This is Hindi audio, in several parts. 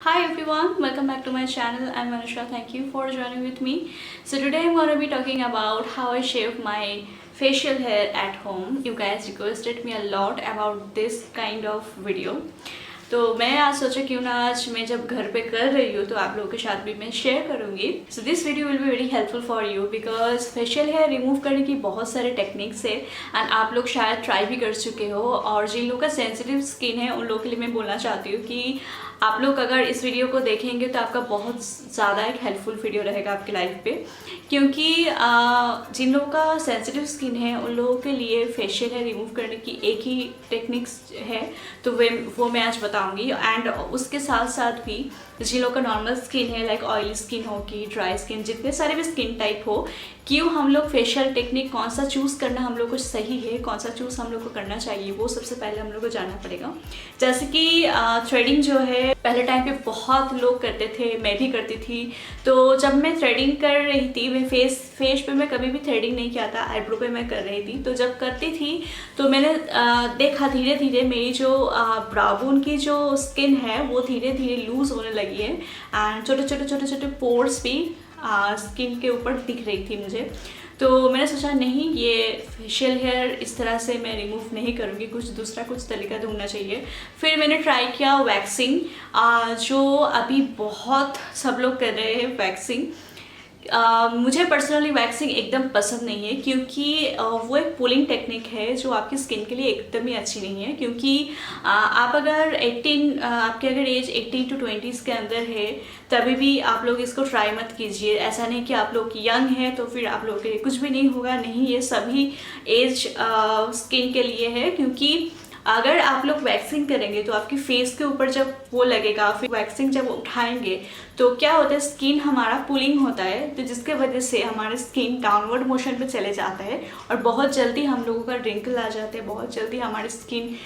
Hi everyone, welcome back to my channel. I'm Manusha. Thank you for joining with me. So today I'm going to be talking about how I shave my facial hair at home. You guys requested me a lot about this kind of video. तो मैं आज सोचा क्यों ना आज मैं जब घर पे कर रही हूँ तो आप लोगों के साथ भी मैं शेयर करूँगी. So this video will be very helpful for you because facial hair remove करने की बहुत सारे टेक्निक्स है एंड आप लोग शायद ट्राई भी कर चुके हो. और जिन लोगों का सेंसिटिव स्किन है उन लोगों के लिए मैं बोलना चाहती हूँ कि आप लोग अगर इस वीडियो को देखेंगे तो आपका बहुत ज़्यादा एक हेल्पफुल वीडियो रहेगा आपकी लाइफ पे. क्योंकि जिन लोगों का सेंसिटिव स्किन है उन लोगों के लिए फेशियल हेयर रिमूव करने की एक ही टेक्निक्स है तो वो मैं आज बताऊंगी. एंड उसके साथ साथ भी जिन लोगों का नॉर्मल स्किन है लाइक ऑयली स्किन हो कि ड्राई स्किन, जितने सारे भी स्किन टाइप हो, क्यों हम लोग फेशियल टेक्निक कौन सा चूज़ करना हम लोग को सही है, कौन सा चूज़ हम लोग को करना चाहिए, वो सबसे पहले हम लोग को जानना पड़ेगा. जैसे कि थ्रेडिंग जो है पहले टाइम पे बहुत लोग करते थे, मैं भी करती थी. तो जब मैं थ्रेडिंग कर रही थी, मैं फेस पे मैं कभी भी थ्रेडिंग नहीं किया था, आईब्रो पे मैं कर रही थी. तो जब करती थी तो मैंने देखा धीरे धीरे मेरी जो ब्राउन की जो स्किन है वो धीरे धीरे लूज होने लगी है एंड छोटे छोटे पोर्स भी स्किन के ऊपर दिख रही थी मुझे. तो मैंने सोचा नहीं, ये फेशियल हेयर इस तरह से मैं रिमूव नहीं करूँगी, कुछ तरीका ढूंढना चाहिए. फिर मैंने ट्राई किया वैक्सिंग, जो अभी बहुत सब लोग कर रहे हैं वैक्सिंग. मुझे पर्सनली वैक्सिंग एकदम पसंद नहीं है क्योंकि वो एक पुलिंग टेक्निक है जो आपकी स्किन के लिए एकदम ही अच्छी नहीं है. क्योंकि आप अगर आपकी अगर एज 18 to 20s के अंदर है तभी भी आप लोग इसको ट्राई मत कीजिए. ऐसा नहीं कि आप लोग यंग हैं तो फिर आप लोगों के लिए कुछ भी नहीं होगा, नहीं, ये सभी एज स्किन के लिए है. क्योंकि अगर आप लोग वैक्सिंग करेंगे तो आपकी फेस के ऊपर जब वो लगेगा, फिर वैक्सिंग जब उठाएंगे तो क्या होता है, स्किन हमारा पुलिंग होता है, तो जिसके वजह से हमारे स्किन डाउनवर्ड मोशन पे चले जाता है और बहुत जल्दी हम लोगों का रिंकल आ जाते हैं, बहुत जल्दी हमारी स्किन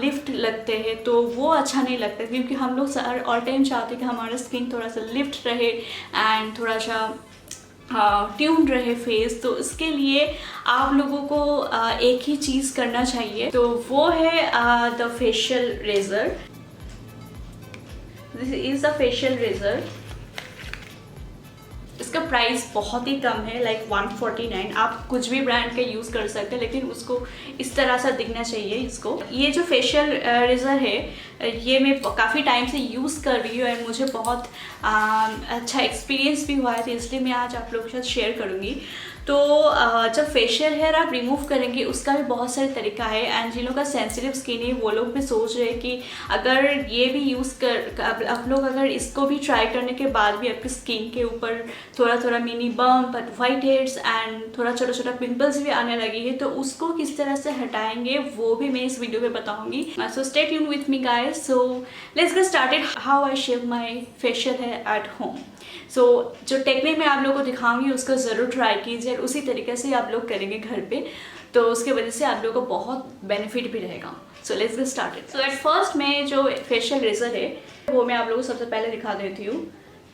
लिफ्ट लगते हैं. तो वो अच्छा नहीं लगता क्योंकि हम लोग ऑल टाइम चाहते हैं कि हमारा स्किन थोड़ा सा लिफ्ट रहे एंड थोड़ा सा ट्यून रहे फेस. तो इसके लिए आप लोगों को एक ही चीज़ करना चाहिए, तो वो है the facial razor. This is the facial razor. इसका प्राइस बहुत ही कम है, लाइक 149. आप कुछ भी ब्रांड का यूज़ कर सकते हैं लेकिन उसको इस तरह से दिखना चाहिए. इसको ये जो फेशियल रेजर है ये मैं काफ़ी टाइम से यूज़ कर रही हूँ एंड मुझे बहुत अच्छा एक्सपीरियंस भी हुआ है, तो इसलिए मैं आज आप लोगों के साथ शेयर करूँगी. तो जब फेशियल हेयर आप रिमूव करेंगे उसका भी बहुत सारे तरीका है. एंड जिन लोगों का सेंसिटिव स्किन है वो लोग भी सोच रहे हैं कि अगर ये भी यूज़ कर आप लोग अगर इसको भी ट्राई करने के बाद भी आपकी स्किन के ऊपर थोड़ा mini bump, white heads and थोड़ा छोटा पिंपल्स भी आने लगी है, तो उसको किस तरह से हटाएंगे वो भी मैं इस वीडियो में बताऊंगी. So stay tuned with me guys. So let's get started how I shave my facial hair at home. So जो टेक्निक मैं आप लोगों को दिखाऊंगी उसको ज़रूर ट्राई कीजिए और उसी तरीके से आप लोग करेंगे घर पे, तो उसके वजह से आप लोगों को बहुत बेनिफिट भी रहेगा. सो let's get started. So at first मैं जो फेशियल रेजर है वो मैं आप लोगों को सबसे पहले दिखा देती हूँ.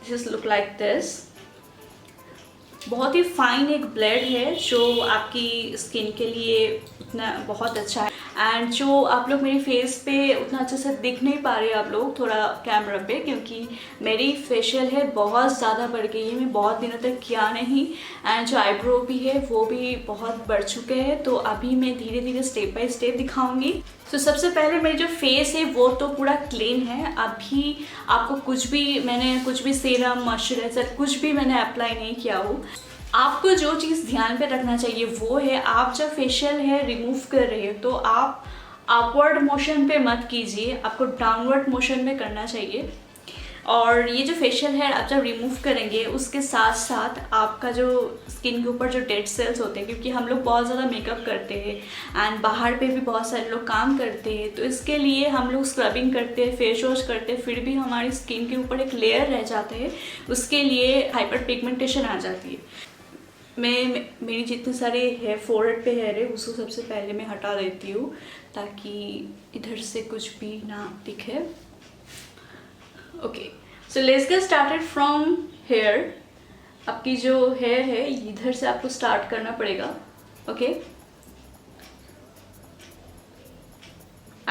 This is look like this. बहुत ही फाइन एक ब्लेड है जो आपकी स्किन के लिए उतना बहुत अच्छा है. एंड जो आप लोग मेरी फेस पे उतना अच्छे से दिख नहीं पा रहे आप लोग थोड़ा कैमरा पे, क्योंकि मेरी फेशियल हेयर बहुत ज़्यादा बढ़ गई है, मैं बहुत दिनों तक किया नहीं. एंड जो आईब्रो भी है वो भी बहुत बढ़ चुके हैं, तो अभी मैं धीरे धीरे स्टेप बाय स्टेप दिखाऊंगी. तो सबसे पहले मेरी जो फेस है वो तो पूरा क्लीन है. अभी आपको मैंने कुछ भी सीरम, मॉइस्चराइजर कुछ भी मैंने अप्लाई नहीं किया हो. आपको जो चीज़ ध्यान पे रखना चाहिए वो है, आप जब फेशियल हेयर रिमूव कर रहे हो तो आप अपवर्ड मोशन पे मत कीजिए, आपको डाउनवर्ड मोशन में करना चाहिए. और ये जो फेशियल हेयर आप जब रिमूव करेंगे उसके साथ साथ आपका जो स्किन के ऊपर जो डेड सेल्स होते हैं, क्योंकि हम लोग बहुत ज़्यादा मेकअप करते हैं एंड बाहर पे भी बहुत सारे लोग काम करते हैं, तो इसके लिए हम लोग स्क्रबिंग करते हैं, फेस वॉश करते हैं, फिर भी हमारी स्किन के ऊपर एक लेयर रह जाता है, उसके लिए हाइपर पिगमेंटेशन आ जाती है. मेरी जितने सारे हेयर फोरहेड पे हेयर है उसको सबसे पहले मैं हटा देती हूँ ताकि इधर से कुछ भी ना दिखे. Okay, so let's get started from here. आपकी जो हेयर है इधर से आपको स्टार्ट करना पड़ेगा. ओके,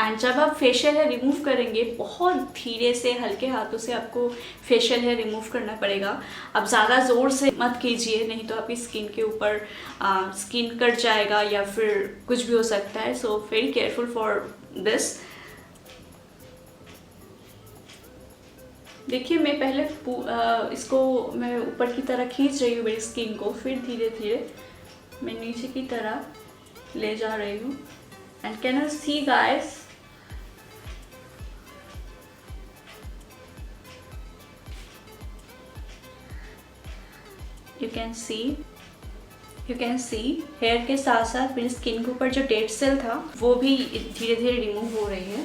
एंड जब आप फेशियल हेयर रिमूव करेंगे बहुत धीरे से हल्के हाथों से आपको फेशियल हेयर रिमूव करना पड़ेगा। अब ज़्यादा ज़ोर से मत कीजिए, नहीं तो आपकी स्किन के ऊपर स्किन कट जाएगा या फिर कुछ भी हो सकता है। So very careful for this. देखिए मैं पहले इसको मैं ऊपर की तरह खींच रही हूँ मेरी स्किन को, फिर धीरे धीरे मैं नीचे की तरह ले जा रही हूँ। And can you see guys, you can see hair के साथ साथ मेरी स्किन के ऊपर जो डेड सेल था वो भी धीरे धीरे रिमूव हो रही है।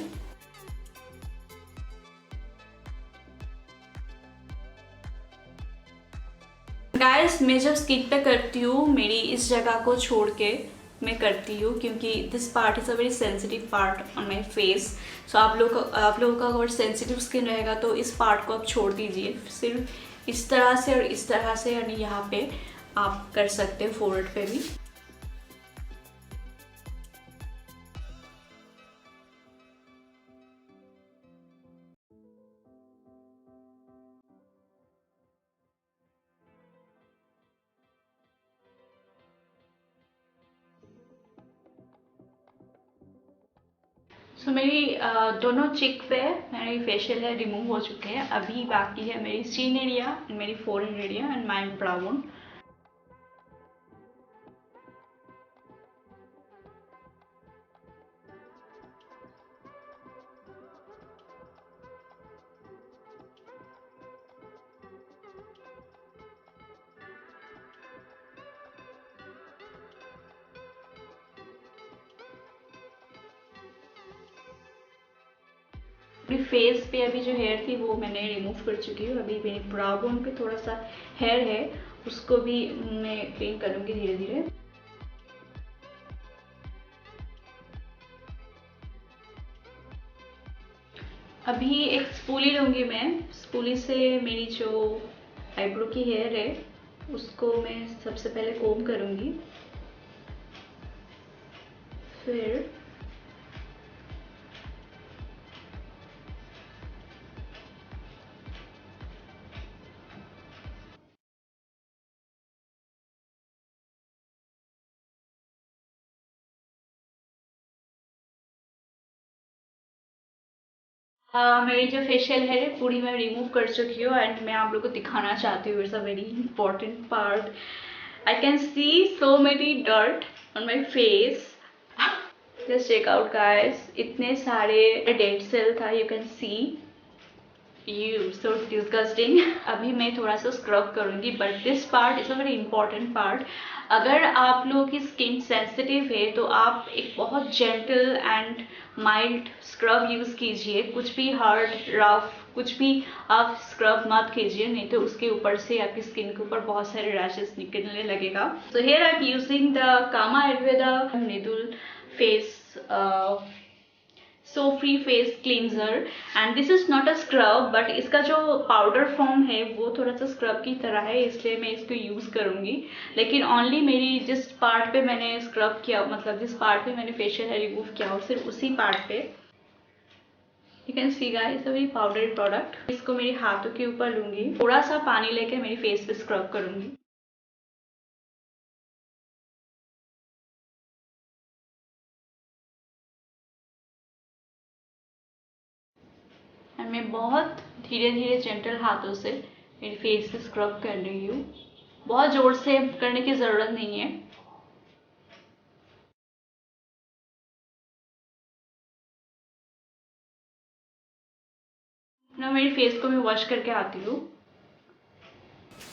गाइस मैं जब स्किन पे करती हूँ मेरी इस जगह को छोड़ के मैं करती हूँ, क्योंकि this part is a very sensitive part on my face. So आप लोगों का अगर सेंसिटिव स्किन रहेगा तो इस पार्ट को आप छोड़ दीजिए। सिर्फ इस तरह से और इस तरह से, यानी यहाँ पे आप कर सकते हैं, फोरहेड पे भी। मेरी दोनों चिक पे मेरी फेशियल हेयर रिमूव हो चुके हैं। अभी बाकी है मेरी चीन एरिया, मेरी forehead area and my brown. अपनी फेस पे अभी जो हेयर थी वो मैंने रिमूव कर चुकी हूँ। अभी मेरी ब्राउ बोन पे थोड़ा सा हेयर है, उसको भी मैं क्लीन करूँगी धीरे धीरे। अभी एक स्पूली लूँगी मैं। स्पूली से मेरी जो आईब्रो की हेयर है उसको मैं सबसे पहले कोम करूँगी, फिर मेरी जो फेशियल हेयर है पूरी मैं रिमूव कर चुकी हूँ एंड मैं आप लोगों को दिखाना चाहती हूँ। It's a very important part. I can see so many dirt on my face. Just check out guys, इतने सारे डेड सेल था, you can see. You so disgusting. अभी मैं थोड़ा सा स्क्रब करूँगी, but this part is a very important part. अगर आप लोगों की स्किन सेंसिटिव है तो आप एक बहुत gentle and mild scrub use कीजिए। कुछ भी हार्ड रफ कुछ भी आप स्क्रब मत कीजिए, नहीं तो उसके ऊपर से आपकी स्किन के ऊपर बहुत सारे रैशेस निकलने लगेगा। So here I am using the Kama Ayurveda निडुल face soap free face cleanser and this is not a scrub, but इसका जो पाउडर फॉर्म है वो थोड़ा सा स्क्रब की तरह है, इसलिए मैं इसको यूज़ करूँगी। लेकिन ओनली मेरी जिस पार्ट पे मैंने स्क्रब किया, मतलब जिस पार्ट पे मैंने फेशियल हेयर रिमूव किया, और सिर्फ उसी पार्ट पे। यू कैन सी गाइस, अभी पाउडर प्रोडक्ट इसको मेरे हाथों के ऊपर लूँगी, थोड़ा सा पानी लेके मेरी फेस पे स्क्रब करूँगी। एंड मैं बहुत धीरे धीरे जेंटल हाथों से मेरी फेस पे स्क्रब कर रही हूँ। बहुत ज़ोर से करने की ज़रूरत नहीं है। ना मेरी फेस को मैं वॉश करके आती हूँ।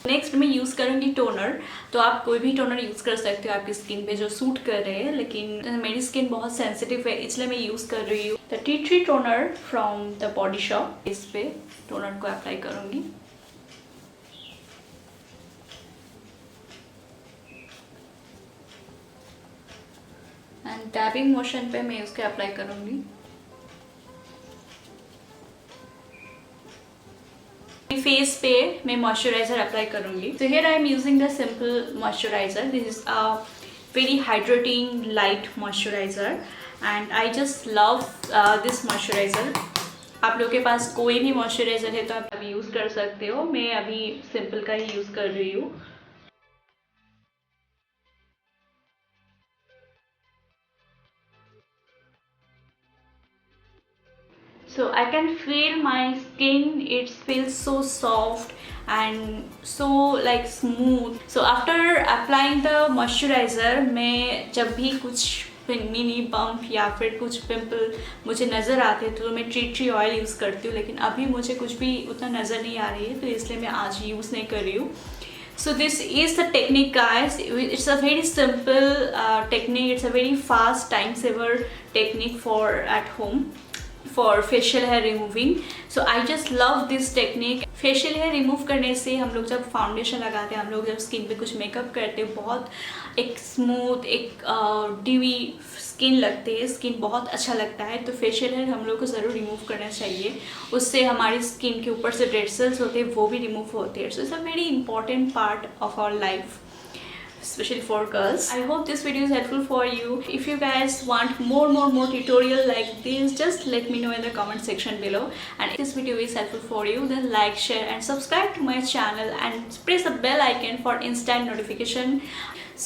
नेक्स्ट मैं यूज़ करूँगी टोनर। तो आप कोई भी टोनर यूज़ कर सकते हो आपकी स्किन पे जो सूट कर रहे हैं, लेकिन मेरी स्किन बहुत सेंसिटिव है इसलिए मैं यूज़ कर रही हूँ the tea tree toner from the body shop. इस पे टोनर को अप्लाई करूँगी। एंड टैपिंग मोशन पे मैं उसके अप्लाई करूँगी। फेस पे मैं मॉइस्चराइजर अप्लाई करूँगी। तो here I am using the simple moisturiser. This is a very hydrating light moisturiser and I just love this moisturiser. आप लोग के पास कोई भी मॉइस्चराइज़र है तो आप अभी यूज़ कर सकते हो, मैं अभी सिंपल का ही यूज़ कर रही हूँ। So I can feel my skin, it feels so soft and so like smooth. So after applying the moisturizer, मैं जब भी कुछ मिनी बम्प या फिर कुछ पिंपल मुझे नज़र आते हैं तो मैं टी ऑयल यूज़ करती हूँ, लेकिन अभी मुझे कुछ भी उतना नज़र नहीं आ रही है तो इसलिए मैं आज यूज़ नहीं कर रही हूँ। So this is the technique guys, it's a very simple technique, it's a very fast time saver technique for at home for facial hair removing. So I just love this technique. Facial hair remove करने से हम लोग जब फाउंडेशन लगाते हैं, हम लोग जब स्किन पे कुछ मेकअप करते हैं, बहुत एक स्मूथ एक ड्यूई स्किन लगती है, स्किन बहुत अच्छा लगता है। तो फेशियल हेयर हम लोग को ज़रूर रिमूव करना चाहिए, उससे हमारी स्किन के ऊपर से डेड सेल्स होते हैं वो भी रिमूव होते हैं। So it's a very important part of our life, especially for girls. I hope this video is helpful for you. If you guys want more tutorial like this, just let me know in the comment section below. And if this video is helpful for you, then like, share and subscribe to my channel and press the bell icon for instant notification.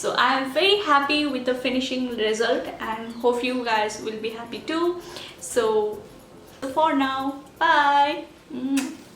So I am very happy with the finishing result and hope you guys will be happy too. So for now, bye.